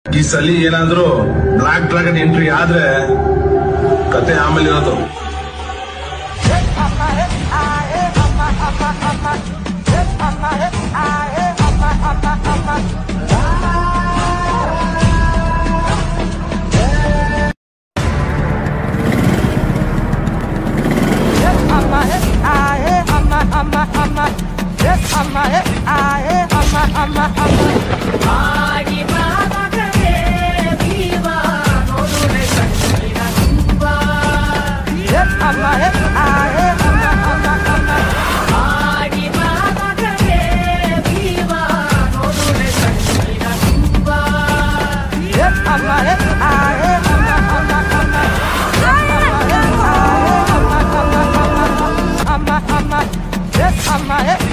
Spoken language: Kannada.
ಈ ಸಲಿ ಏನಾದ್ರೂ ಬ್ಲಾಕ್ ಡ್ರ್ಯಾಗನ್ ಎಂಟ್ರಿ ಆದ್ರೆ ಕತೆ ಆಮೇಲೆ ಇರೋದು. I'm